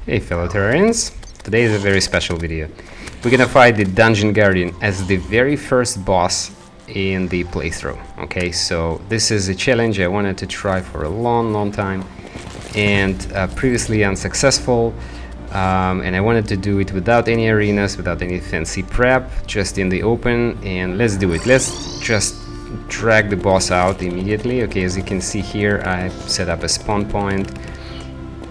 Hey fellow Terrarians, today is a very special video. We're gonna fight the Dungeon Guardian as the very first boss in the playthrough. Okay, so this is a challenge I wanted to try for a long time and previously unsuccessful, and I wanted to do it without any arenas, without any fancy prep, just in the open, and let's do it. Let's just drag the boss out immediately. Okay, as you can see here, I set up a spawn point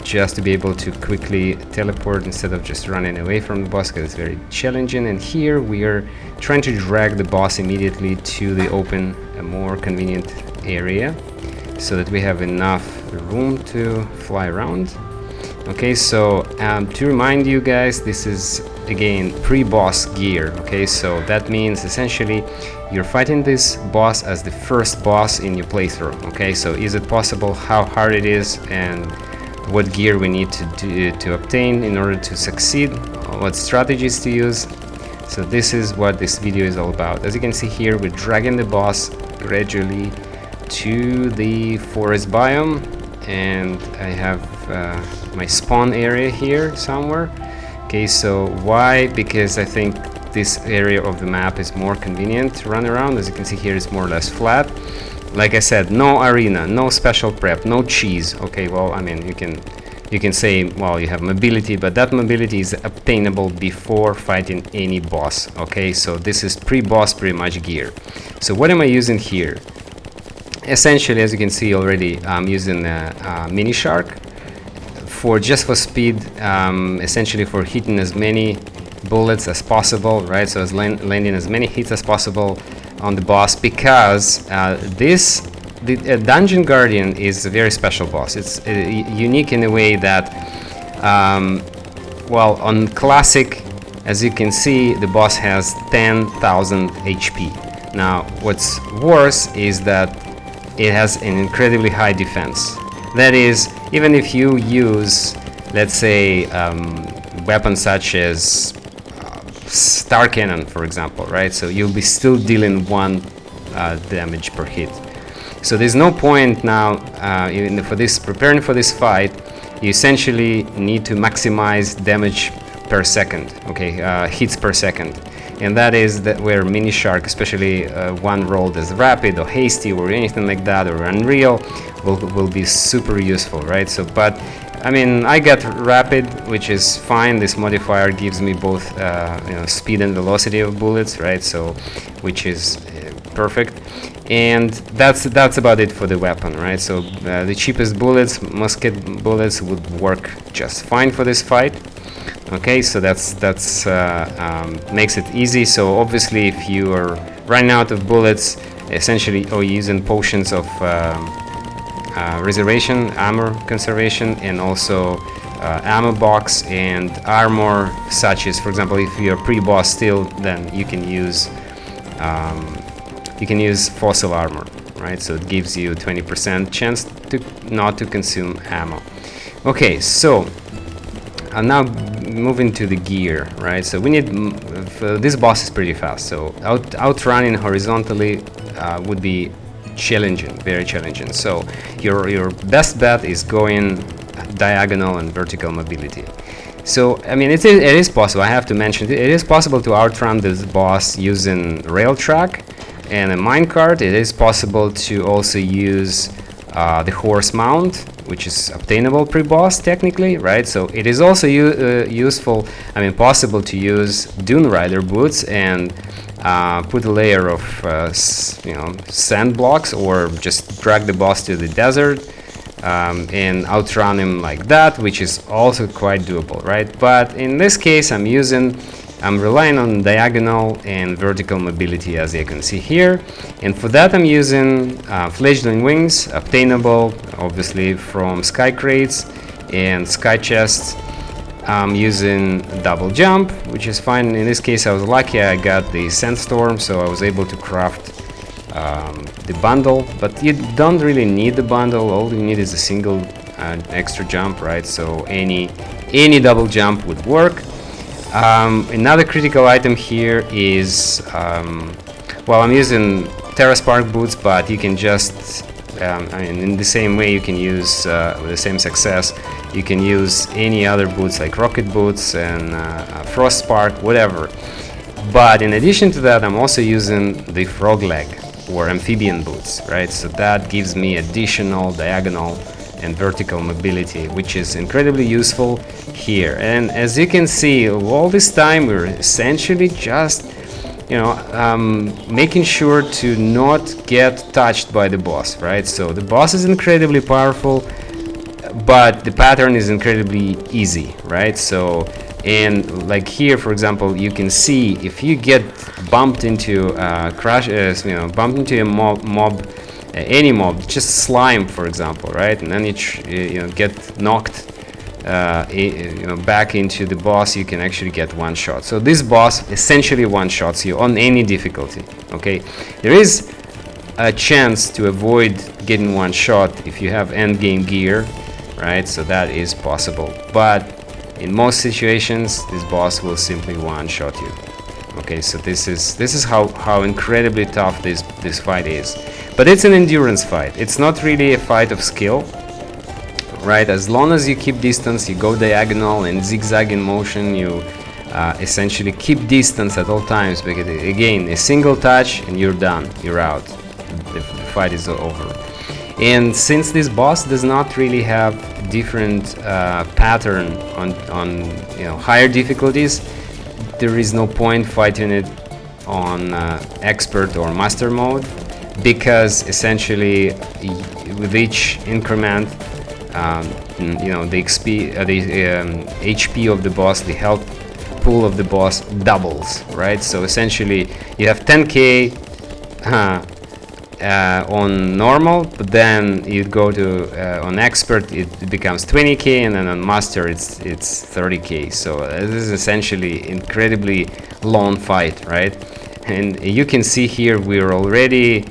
just to be able to quickly teleport instead of just running away from the boss, because it's very challenging. And here we are trying to drag the boss immediately to the open, a more convenient area, so that we have enough room to fly around. Okay, so to remind you guys, this is again pre-boss gear. Okay, so that means essentially you're fighting this boss as the first boss in your playthrough. Okay, so is it possible, how hard it is, and what gear we need to obtain in order to succeed, what strategies to use. So this is what this video is all about. As you can see here, we're dragging the boss gradually to the forest biome, and I have my spawn area here somewhere. Okay, so why? Because I think this area of the map is more convenient to run around. As you can see here, it's more or less flat. Like I said, no arena, no special prep, no cheese. Okay, well, I mean, you can say, well, you have mobility, but that mobility is obtainable before fighting any boss. Okay, so this is pre-boss pretty much gear. So what am I using here? Essentially, as you can see already, I'm using a mini shark for speed, essentially for hitting as many bullets as possible, right? So as landing as many hits as possible on the boss, because the Dungeon Guardian is a very special boss. It's unique in a way that, well, on Classic, as you can see, the boss has 10,000 HP. Now, what's worse is that it has an incredibly high defense. That is, even if you use, let's say, weapons such as Star Cannon, for example, right? So you'll be still dealing 1 damage per hit. So there's no point now even for preparing for this fight. You essentially need to maximize damage per second, okay, hits per second, and that is where Mini Shark, especially one rolled as rapid or hasty or anything like that, or Unreal, will be super useful, right? So, but I mean, I got rapid, which is fine. This modifier gives me both speed and velocity of bullets, right? So, which is perfect. And that's about it for the weapon, right? So the cheapest bullets, musket bullets, would work just fine for this fight. Okay, so that's makes it easy. So obviously, if you are running out of bullets, essentially, or using potions of reservation, armor conservation, and also ammo box and armor, such as, for example, if you're pre-boss still, then you can use fossil armor, right? So it gives you 20% chance to not to consume ammo. Okay, so now moving to the gear, right? So we need, this boss is pretty fast, so outrunning horizontally would be challenging, very challenging. So your best bet is going diagonal and vertical mobility. So I mean, it is possible, I have to mention, it is possible to outrun this boss using rail track and a minecart. It is possible to also use the horse mount, which is obtainable pre-boss technically, right? So it is also useful, I mean, possible to use Dune Rider boots and put a layer of sand blocks, or just drag the boss to the desert and outrun him like that, which is also quite doable, right? But in this case, I'm relying on diagonal and vertical mobility, as you can see here, and for that I'm using fledgling wings, obtainable obviously from sky crates and sky chests. I'm using double jump, which is fine. In this case I was lucky, I got the sandstorm, so I was able to craft the bundle, but you don't really need the bundle. All you need is a single extra jump, right? So any double jump would work. Another critical item here is, well, I'm using Terra Spark boots, but you can just I mean, in the same way you can use, with the same success, you can use any other boots like rocket boots and frost spark, whatever. But in addition to that, I'm also using the frog leg or amphibian boots, right? So that gives me additional diagonal and vertical mobility, which is incredibly useful here. And as you can see, all this time we're essentially just, you know, making sure to not get touched by the boss, right? So the boss is incredibly powerful, but the pattern is incredibly easy, right? So, and like here, for example, you can see if you get bumped into you know, bumped into a mob, any mob, just slime, for example, right? And then you know, get knocked you know, back into the boss, you can actually get one shot. So this boss essentially one shots you on any difficulty. Okay, there is a chance to avoid getting one shot if you have end game gear, right? So that is possible, but in most situations this boss will simply one shot you. Okay, so this is how incredibly tough this fight is. But it's an endurance fight. It's not really a fight of skill, right? As long as you keep distance, you go diagonal and zigzag in motion, you essentially keep distance at all times, because again, a single touch and you're done, you're out, the fight is over. And since this boss does not really have different pattern on you know, higher difficulties, there is no point fighting it on expert or master mode, because essentially with each increment, you know, the HP of the boss, the health pool of the boss doubles, right? So essentially you have 10k on normal, but then you go to on expert, it becomes 20k, and then on master it's 30k. So this is essentially incredibly long fight, right? And you can see here we're already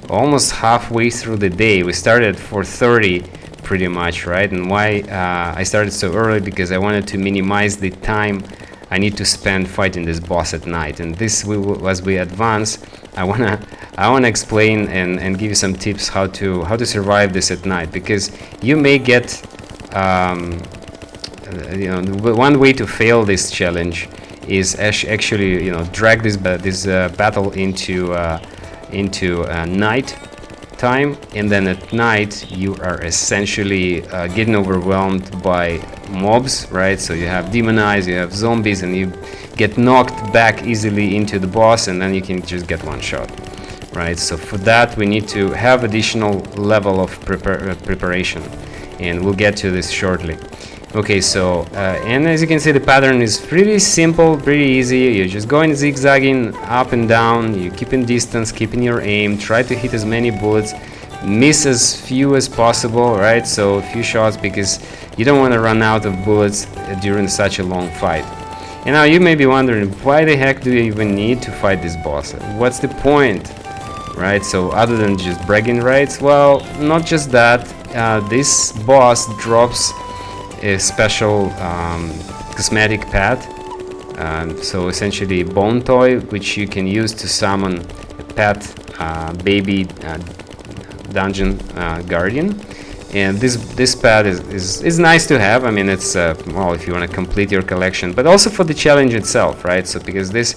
almost halfway through the day. We started at 4:30 pretty much, right? And why I started so early, because I wanted to minimize the time I need to spend fighting this boss at night. And this, as we advance, I wanna explain and give you some tips how to survive this at night, because you may get you know, one way to fail this challenge is actually, you know, drag this battle into night time, and then at night you are essentially getting overwhelmed by mobs, right? So you have demon eyes, you have zombies, and you get knocked back easily into the boss, and then you can just get one shot, right? So for that we need to have additional level of preparation, and we'll get to this shortly. Okay, so and as you can see, the pattern is pretty simple, pretty easy. You're just going zigzagging up and down, you keeping distance, keeping your aim, try to hit as many bullets, miss as few as possible, right? So a few shots, because you don't want to run out of bullets during such a long fight. And now you may be wondering, why the heck do you even need to fight this boss? What's the point, right? So other than just bragging rights? Well, not just that. This boss drops a special cosmetic pad, so essentially bone toy, which you can use to summon a pet baby dungeon guardian. And this pad is nice to have. I mean, it's well, if you want to complete your collection, but also for the challenge itself, right? So because this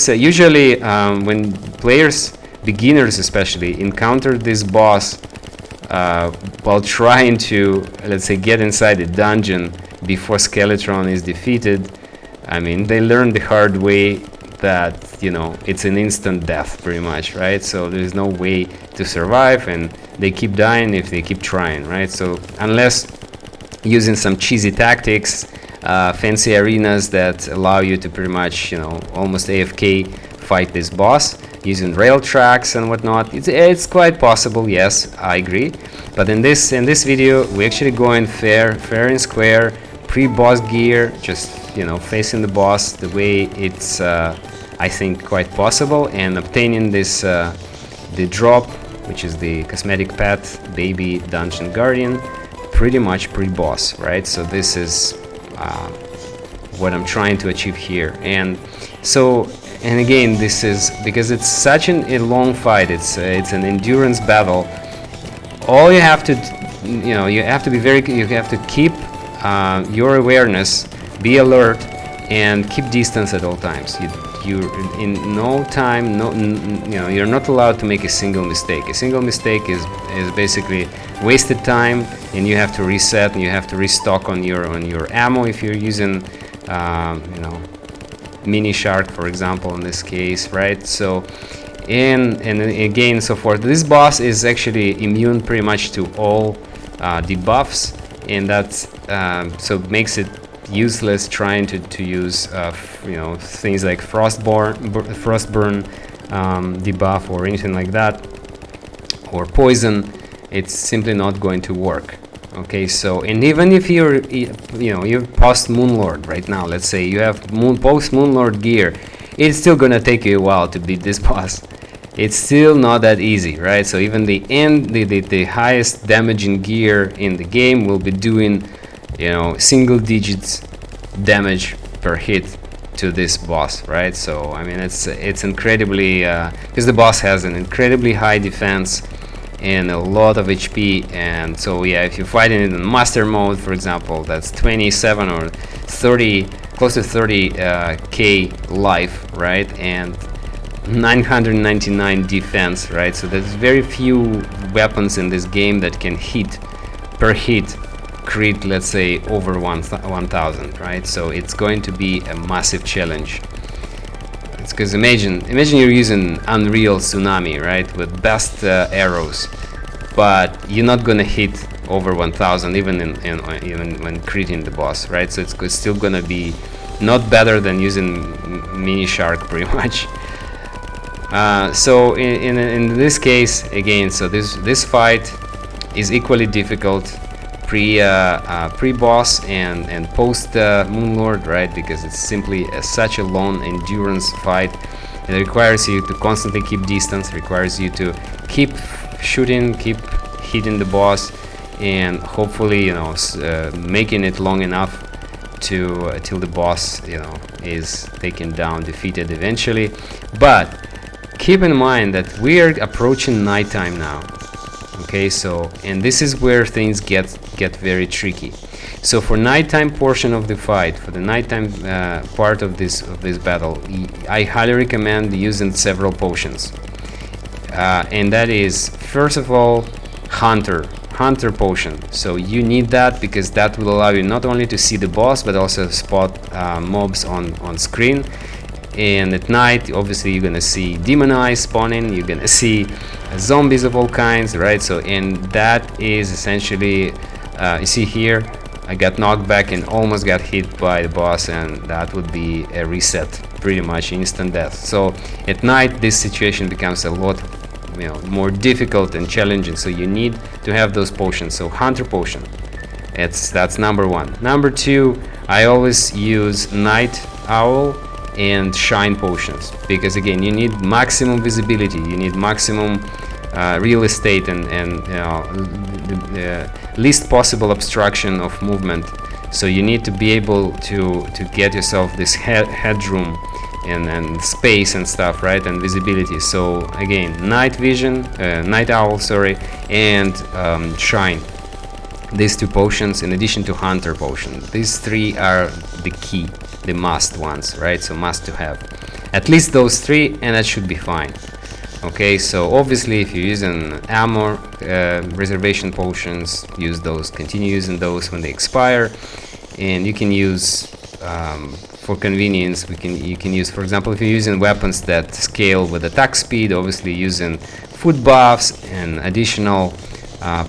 usually when players, beginners especially, encounter this boss while trying to, let's say, get inside the dungeon before Skeletron is defeated, I mean, they learn the hard way that, you know, it's an instant death pretty much, right? So there's no way to survive, and they keep dying if they keep trying, right? So unless using some cheesy tactics, fancy arenas that allow you to pretty much, you know, almost AFK fight this boss using rail tracks and whatnot, it's quite possible. Yes, I agree. But in this video, we're actually going fair and square, pre-boss gear, just, you know, facing the boss the way it's I think quite possible, and obtaining this the drop, which is the cosmetic pet baby dungeon guardian, pretty much pre-boss, right? So this is what I'm trying to achieve here. And so, and again, this is because it's such a long fight, it's an endurance battle. all you have to, you have to be you have to keep your awareness, be alert, and keep distance at all times. You in no time, you're not allowed to make a single mistake. A single mistake is basically wasted time, and you have to reset, and you have to restock on your ammo if you're using mini shark, for example, in this case, right? So and again, so forth. This boss is actually immune pretty much to all debuffs, and that's so it makes it useless trying to use things like frostburn debuff or anything like that, or poison. It's simply not going to work. Okay, so and even if you're post Moonlord right now, let's say you have post Moonlord gear, it's still gonna take you a while to beat this boss. It's still not that easy, right? So even the highest damaging gear in the game will be doing single digits damage per hit to this boss, right? So I mean it's incredibly because the boss has an incredibly high defense and a lot of HP, and so yeah, if you're fighting it in master mode, for example, that's 27 or 30, close to 30k life, right, and 999 defense, right? So there's very few weapons in this game that can hit per hit crit, let's say, over 1000, right? So it's going to be a massive challenge. It's because imagine you're using Unreal Tsunami, right, with best arrows, but you're not gonna hit over 1000 even when critting the boss, right? So it's still gonna be not better than using mini shark pretty much. So in this case, again, so this fight is equally difficult pre-boss and post Moonlord, right? Because it's simply such a long endurance fight. It requires you to constantly keep distance, requires you to keep shooting, keep hitting the boss, and hopefully making it long enough to till the boss is taken down, defeated eventually. But keep in mind that we are approaching nighttime now. Okay, so and this is where things get very tricky. So for nighttime portion of the fight, for the nighttime part of this battle, I highly recommend using several potions, and that is first of all hunter potion. So you need that because that will allow you not only to see the boss but also spot mobs on screen. And at night, obviously, you're gonna see demon eyes spawning, you're gonna see zombies of all kinds, right? So, and that is essentially, you see here, I got knocked back and almost got hit by the boss, and that would be a reset, pretty much instant death. So at night, this situation becomes a lot more difficult and challenging, so you need to have those potions. So hunter potion, that's number one. Number two, I always use night owl and shine potions, because again, you need maximum visibility, you need maximum real estate and the least possible obstruction of movement. So you need to be able to get yourself this headroom and space and stuff, right, and visibility. So again, night vision, night owl, sorry, and shine. These two potions, in addition to hunter potion, these three are the key, the must ones, right? So must to have at least those three, and that should be fine. Okay, so obviously if you're using ammo reservation potions, use those, continue using those when they expire. And you can use for convenience, you can use, for example, if you're using weapons that scale with attack speed, obviously using food buffs and additional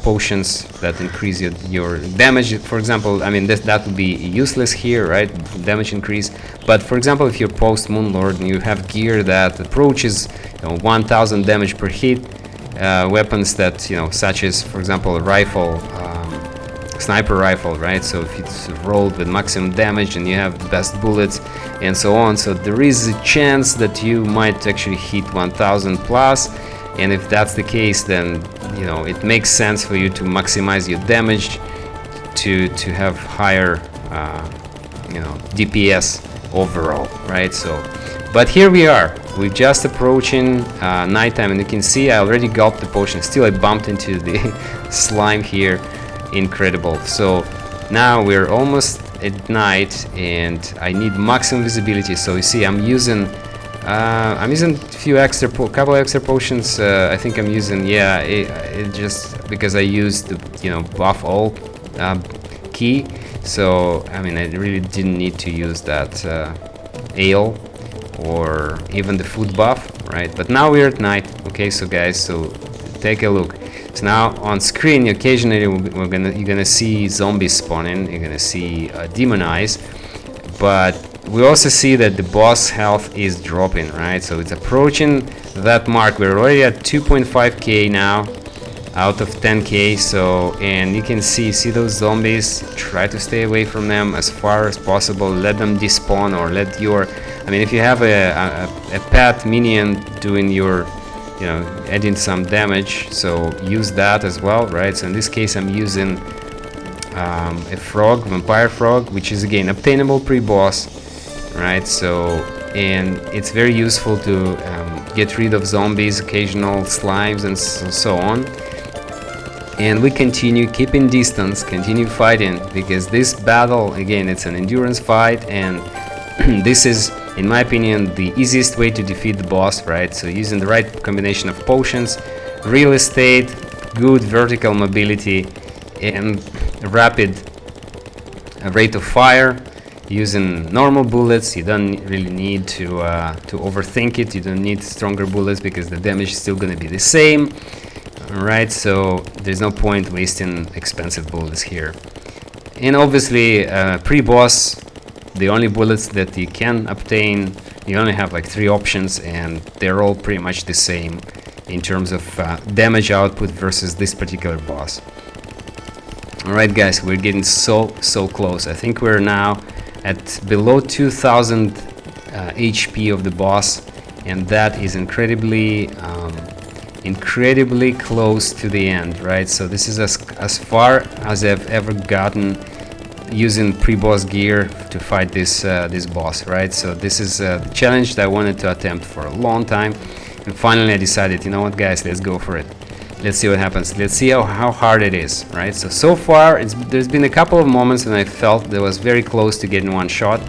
potions that increase your damage. For example, I mean that would be useless here, right? Damage increase. But for example, if you're post Moonlord and you have gear that approaches 1000 damage per hit, weapons that such as, for example, a rifle, sniper rifle, right? So if it's rolled with maximum damage and you have the best bullets and so on, so there is a chance that you might actually hit 1000 plus. And if that's the case, then it makes sense for you to maximize your damage to have higher DPS overall, right? So but here we are, we're just approaching nighttime, and you can see I already gulped the potion. Still I bumped into the slime here. Incredible. So now we're almost at night and I need maximum visibility. So you see I'm using couple extra potions. I think I'm using, yeah, it just because I used the, you know, buff all key. So I mean, I really didn't need to use that ale or even the food buff, right? But now we're at night. Okay, so guys, so take a look. So now on screen, occasionally you're gonna see zombies spawning. You're gonna see demon eyes, but we also see that the boss health is dropping, right? So it's approaching that mark. We're already at 2.5k now out of 10k. So, and you can see those zombies. Try to stay away from them as far as possible. Let them despawn, or let your, I mean, if you have a pet minion doing your, you know, adding some damage, so use that as well, right? So in this case I'm using a frog, vampire frog, which is again obtainable pre-boss, right? So, and it's very useful to get rid of zombies, occasional slimes, and so on. And we continue keeping distance, continue fighting, because this battle, again, it's an endurance fight, and this is, in my opinion, the easiest way to defeat the boss, right? So using the right combination of potions, real estate, good vertical mobility, and rapid rate of fire. Using normal bullets, you don't really need to overthink it. You don't need stronger bullets because the damage is still going to be the same. Alright, so there's no point wasting expensive bullets here. And obviously, pre-boss, the only bullets that you can obtain, you only have like 3 options, and they're all pretty much the same in terms of damage output versus this particular boss. Alright guys, we're getting so close. I think we're now at below 2000 HP of the boss, and that is incredibly close to the end, right? So this is as far as I've ever gotten using pre-boss gear to fight this boss, right? So this is the challenge that I wanted to attempt for a long time, and finally I decided, you know what guys, let's go for it. Let's see what happens. Let's see how hard it is, right? So far there's been a couple of moments when I felt that I was very close to getting one shot,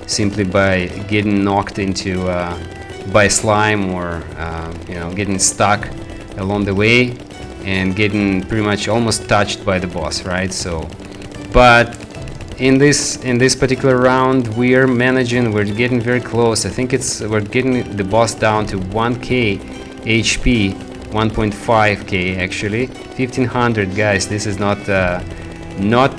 simply by getting knocked into by slime, or you know, getting stuck along the way and getting pretty much almost touched by the boss, right? So, but in this particular round, we're getting very close. I think we're getting the boss down to 1k HP, 1.5k actually, 1500 guys. This is not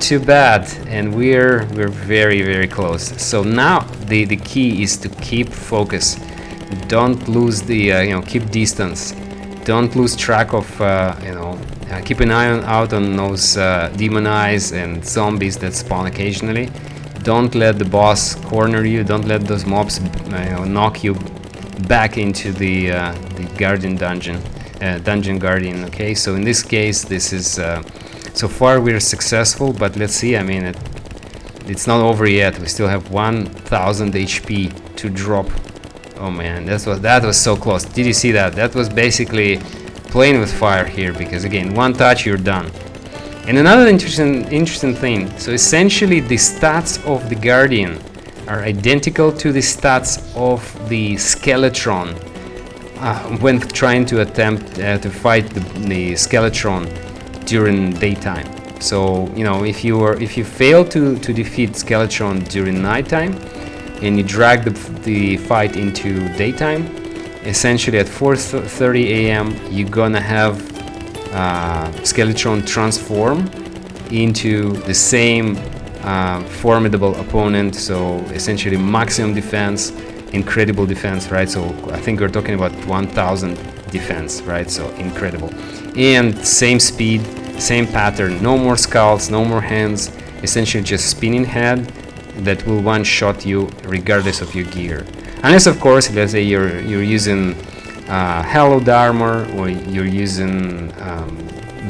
too bad, and we're very close. So now the key is to keep focus. Don't lose the you know, keep distance. Don't lose track of keep an eye out on those demon eyes and zombies that spawn occasionally. Don't let the boss corner you. Don't let those mobs knock you back into the guardian dungeon guardian. Okay, so in this case, this is so far we're successful, but let's see. I mean, it's not over yet. We still have 1000 HP to drop. Oh man, that was so close. Did you see that? That was basically playing with fire here, because again, one touch, you're done. And another interesting thing, so essentially the stats of the Guardian are identical to the stats of the Skeletron when trying to attempt to fight the Skeletron during daytime. So, you know, if you fail to defeat Skeletron during nighttime, and you drag the fight into daytime, essentially at 4:30 AM you're gonna have Skeletron transform into the same formidable opponent. So essentially maximum defense, incredible defense, right? So I think we're talking about 1000 defense, right? So incredible. And same speed, same pattern, no more skulls, no more hands, essentially just spinning head that will one-shot you regardless of your gear. Unless, of course, let's say you're using hallowed armor, or you're using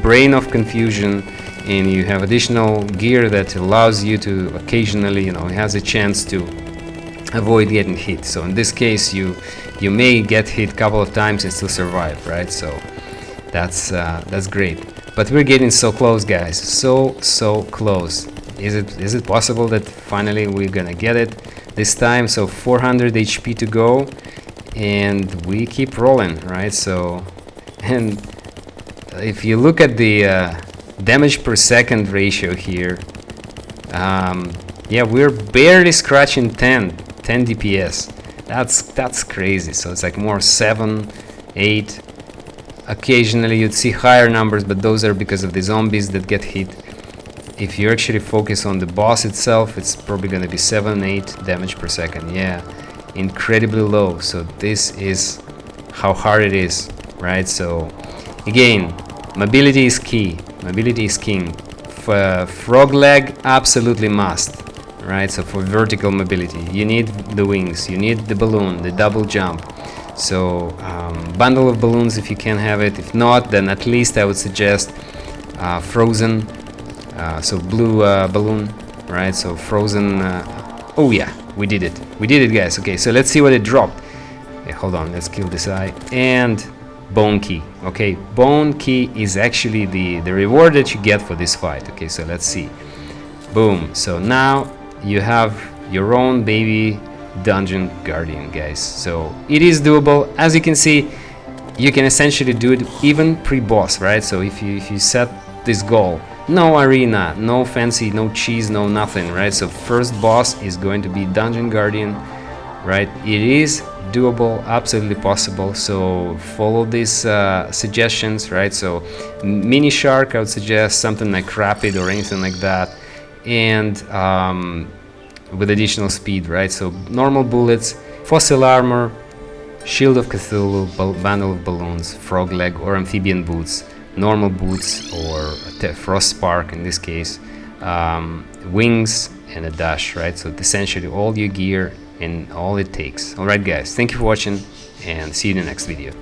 brain of confusion, and you have additional gear that allows you to occasionally, you know, has a chance to avoid getting hit. So in this case, you you may get hit a couple of times and still survive, right? So that's great. But we're getting so close, guys, so close. Is it possible that finally we're gonna get it this time? So 400 HP to go, and we keep rolling, right? So, and if you look at the damage per second ratio here, yeah, we're barely scratching 10 DPS. That's crazy. So it's like more 7, 8. Occasionally you'd see higher numbers, but those are because of the zombies that get hit. If you actually focus on the boss itself, it's probably going to be 7, 8 damage per second. Yeah, incredibly low. So this is how hard it is, right? So again, mobility is key. Mobility is king. Frog leg, absolutely must, right? So for vertical mobility, you need the wings, you need the balloon, the double jump. So bundle of balloons if you can have it. If not, then at least I would suggest frozen, so blue balloon, right? So frozen. Oh yeah, we did it, guys. Okay, so let's see what it dropped. Okay, hold on, let's kill this eye. And bone key. Okay, bone key is actually the reward that you get for this fight. Okay, so let's see. Boom. So now you have your own baby dungeon guardian, guys. So it is doable. As you can see, you can essentially do it even pre-boss, right? So if you set this goal, no arena, no fancy, no cheese, no nothing, right? So first boss is going to be dungeon guardian, right? It is doable, absolutely possible. So follow these suggestions, right? So mini shark, I would suggest something like rapid or anything like that, and with additional speed, right? So normal bullets, fossil armor, shield of Cthulhu, bundle of balloons, frog leg or amphibian boots, normal boots or frost spark in this case, wings and a dash, right? So essentially all your gear and all it takes. All right, guys, thank you for watching and see you in the next video.